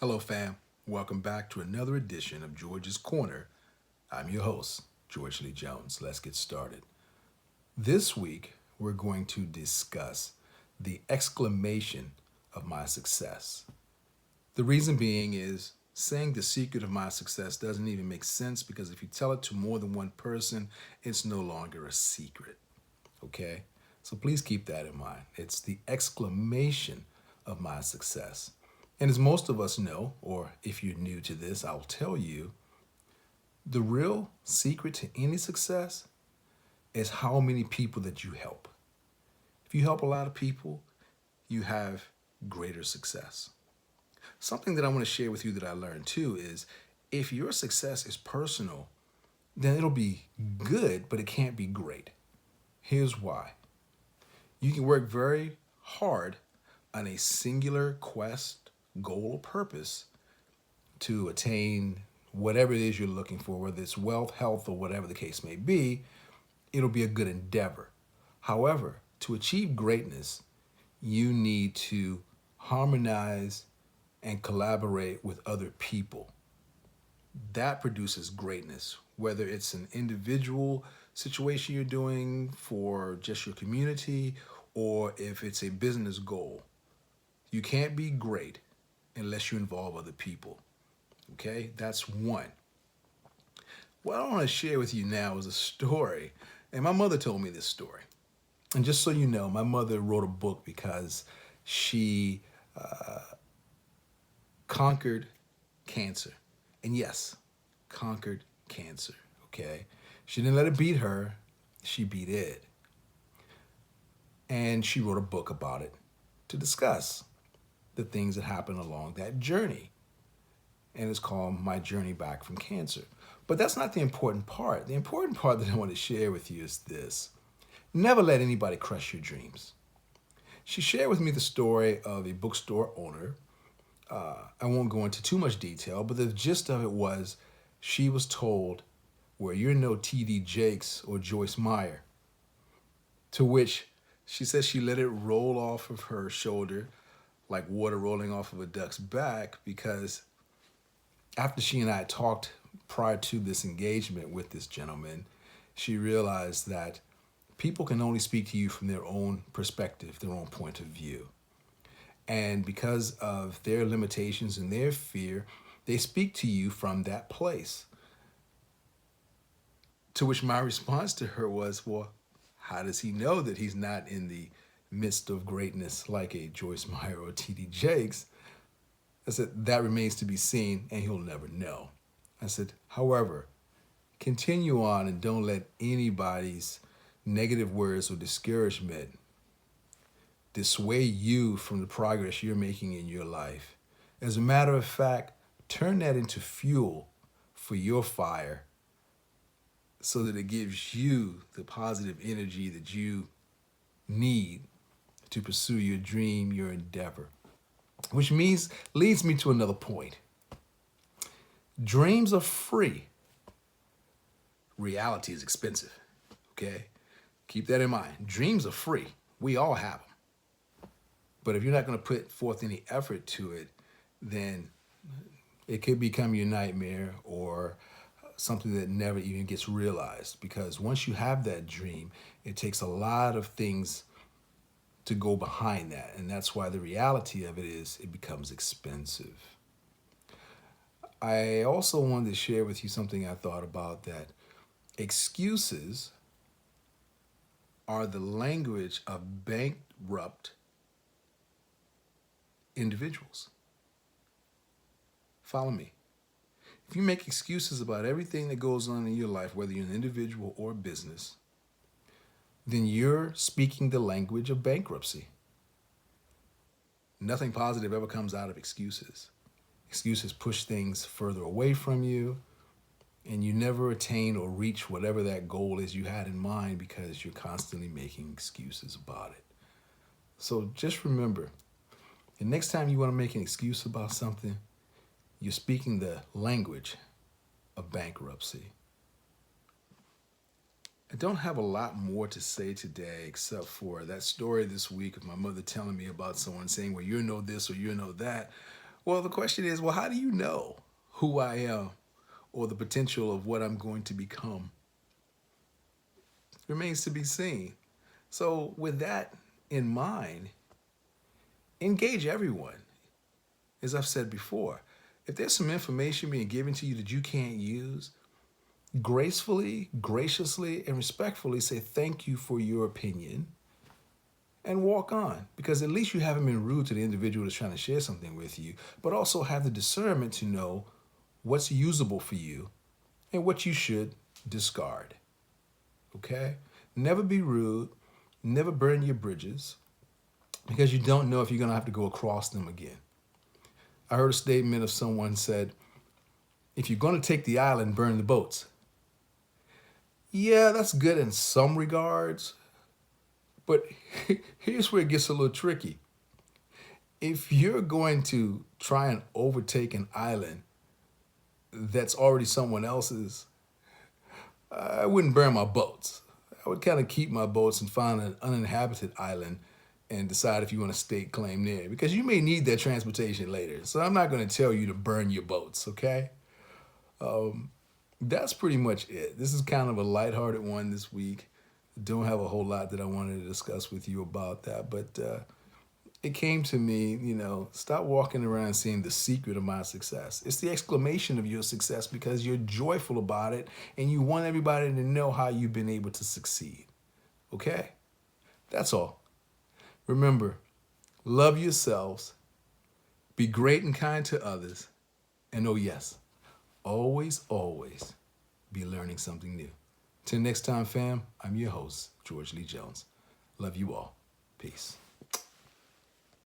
Hello, fam. Welcome back to another edition of George's Corner. I'm your host, George Lee Jones. Let's get started. This week, we're going to discuss the exclamation of my success. The reason being is saying the secret of my success doesn't even make sense because if you tell it to more than one person, it's no longer a secret. Okay? So please keep that in mind. It's the exclamation of my success. And as most of us know, or if you're new to this, I'll tell you the real secret to any success is how many people that you help. If you help a lot of people, you have greater success. Something that I want to share with you that I learned too is if your success is personal, then it'll be good, but it can't be great. Here's why. You can work very hard on a singular quest, goal, or purpose to attain whatever it is you're looking for, whether it's wealth, health, or whatever the case may be, it'll be a good endeavor. However, to achieve greatness, you need to harmonize and collaborate with other people. That produces greatness, whether it's an individual situation you're doing for just your community or if it's a business goal. You can't be great unless you involve other people. Okay, that's one. What I want to share with you now is a story, and my mother told me this story. And just so you know, my mother wrote a book because she conquered cancer. And yes, conquered cancer, okay? She didn't let it beat her, she beat it. And she wrote a book about it to discuss the things that happened along that journey. And it's called My Journey Back from Cancer. But that's not the important part. The important part that I want to share with you is this. Never let anybody crush your dreams. She shared with me the story of a bookstore owner. I won't go into too much detail, but the gist of it was she was told, well, you're no T.D. Jakes or Joyce Meyer. To which she says she let it roll off of her shoulder like water rolling off of a duck's back because after she and I talked prior to this engagement with this gentleman, she realized that people can only speak to you from their own perspective, their own point of view. And because of their limitations and their fear, they speak to you from that place. To which my response to her was, well, how does he know that he's not in the midst of greatness like a Joyce Meyer or T.D. Jakes? I said, that remains to be seen and he'll never know. I said, however, continue on and don't let anybody's negative words or discouragement dissuade you from the progress you're making in your life. As a matter of fact, turn that into fuel for your fire so that it gives you the positive energy that you need to pursue your dream, your endeavor. Which means leads me to another point. Dreams are free. Reality is expensive. Okay? Keep that in mind. Dreams are free. We all have them. But if you're not going to put forth any effort to it, then it could become your nightmare or something that never even gets realized. Because once you have that dream, it takes a lot of things to go behind that. And that's why the reality of it is it becomes expensive. I also wanted to share with you something I thought about that excuses are the language of bankrupt individuals. Follow me. If you make excuses about everything that goes on in your life, whether you're an individual or a business, then you're speaking the language of bankruptcy. Nothing positive ever comes out of excuses. Excuses push things further away from you, and you never attain or reach whatever that goal is you had in mind because you're constantly making excuses about it. So just remember, the next time you want to make an excuse about something, you're speaking the language of bankruptcy. I don't have a lot more to say today except for that story this week of my mother telling me about someone saying, well, you know this or you know that. Well, the question is, well, how do you know who I am or the potential of what I'm going to become? Remains to be seen. So, with that in mind, engage everyone. As I've said before, if there's some information being given to you that you can't use, gracefully, graciously, and respectfully say thank you for your opinion and walk on. Because at least you haven't been rude to the individual that's trying to share something with you, but also have the discernment to know what's usable for you and what you should discard. Okay? Never be rude, never burn your bridges, because you don't know if you're going to have to go across them again. I heard a statement of someone said, if you're going to take the island, burn the boats. Yeah, that's good in some regards, but here's where it gets a little tricky. If you're going to try and overtake an island that's already someone else's, I wouldn't burn my boats. I would kind of keep my boats and find an uninhabited island and decide if you want to stake claim there, because you may need that transportation later. So I'm not going to tell you to burn your boats, okay? That's pretty much it. This is kind of a lighthearted one this week. Don't have a whole lot that I wanted to discuss with you about that, but it came to me, stop walking around saying the secret of my success. It's the exclamation of your success because you're joyful about it and you want everybody to know how you've been able to succeed. Okay? That's all. Remember, love yourselves, be great and kind to others, and oh yes, always, always be learning something new. Till next time, fam, I'm your host, George Lee Jones. Love you all. Peace.